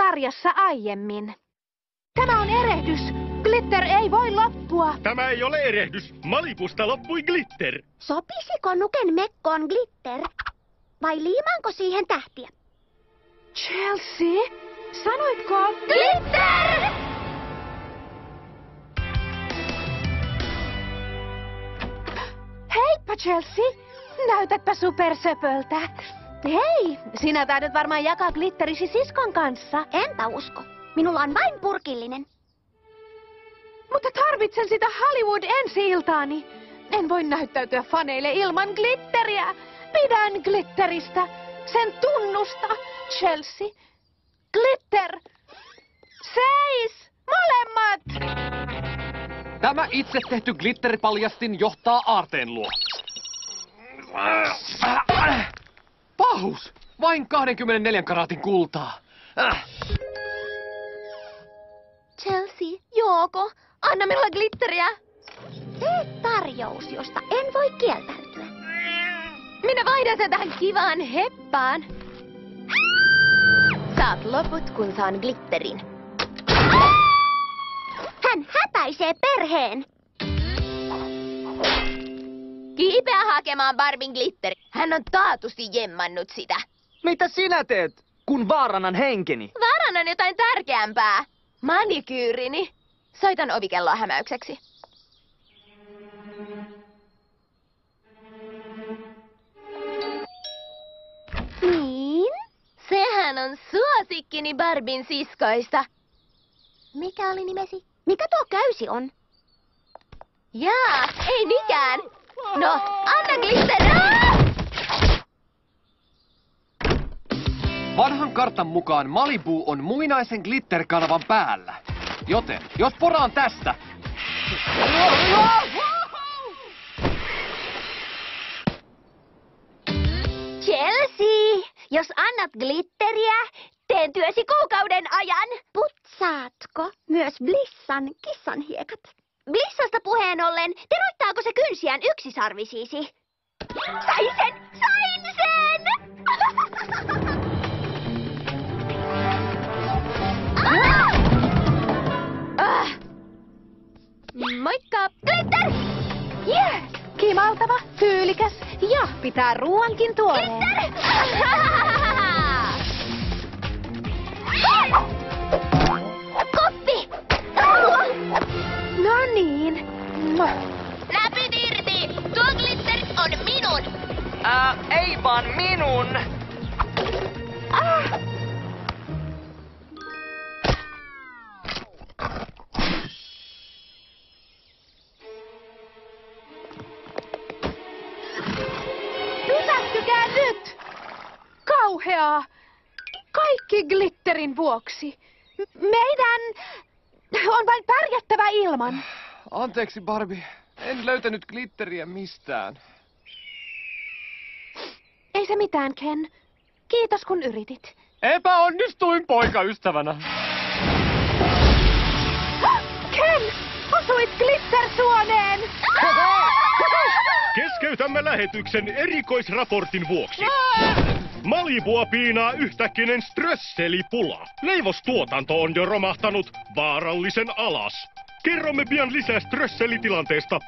sarjassa aiemmin. Tämä on erehdys. Glitter ei voi loppua. Tämä ei ole erehdys. Malibusta loppui glitter. Sopisiko Nuken mekkoon glitter? Vai liimaanko siihen tähtiä? Chelsea, sanoitko? Glitter! Heippa Chelsea, näytätpä supersöpöltä. Hei, sinä taidat varmaan jakaa glitterisi siskon kanssa. Enpä usko. Minulla on vain purkillinen. Mutta tarvitsen sitä Hollywood ensi-iltaani. En voi näyttäytyä faneille ilman glitteriä. Pidän glitteristä. Sen tunnusta, Chelsea. Glitter! Seis! Molemmat! Tämä itse tehty glitteripaljastin johtaa aarteen luo. Pahus! Vain 24 karaatin kultaa. Chelsea, Jooko, anna minulle glitteriä. Tee tarjous, josta en voi kieltäytyä. Minä vaihdan sen tähän kivaan heppaan. Saat loput, kun saan glitterin. Hän häpäisee perheen. Kiipeä hakemaan Barbin glitteri. Hän on taatusti jemmannut sitä. Mitä sinä teet, kun vaarannan henkeni? Vaarannan jotain tärkeämpää. Manikyyrini. Soitan ovikelloa hämäykseksi. Niin? Sehän on suosikkini Barbin siskoista. Mikä oli nimesi? Mikä tuo käysi on? Jaa, ei mikään. No, anna glitteri! Vanhan kartan mukaan Malibu on muinaisen glitterkanavan päällä. Joten, jos poraan tästä... Chelsea, jos annat glitteriä, teen työsi kuukauden ajan. Putsaatko myös Blissan kissanhiekat? Blissasta puheen ollen, teroittaako se kynsiään yksisarvisiisi? Sain sen! Sain sen! Moikka! Glitter! Yes! Kimaltava, tyylikäs ja pitää ruuankin tuoreen. Koppi! No niin. Läpit irti! Tuo glitteri on minun! Ei vaan minun. Pysähtykää nyt! Kauheaa! Kaikki glitterin vuoksi. Meidän on vain pärjättävä ilman. Anteeksi, Barbie. En löytänyt glitteriä mistään. Ei se mitään, Ken. Kiitos, kun yritit. Epäonnistuin poikaystävänä. Ken! Osuit glittersuoneen! Keskeytämme lähetyksen erikoisraportin vuoksi. Malibua piinaa yhtäkkinen strösselipula. Leivostuotanto on jo romahtanut vaarallisen alas. Kerromme pian lisää strösselitilanteesta